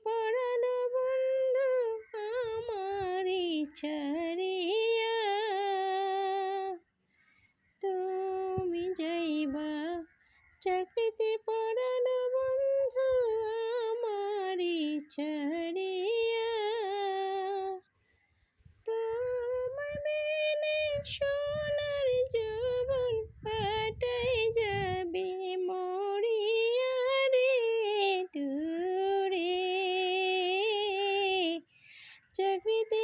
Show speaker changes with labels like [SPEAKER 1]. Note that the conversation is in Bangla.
[SPEAKER 1] পরানো বন্ধু আমারি ছাড়িয়া তুমি যাইবা চাকরিতে পরানো বন্ধু আমারি ছাড়িয়া তোমায় মেনে সোনার জীবন কাটাই যাবে মরিয়া রে দূরে চাকরিতে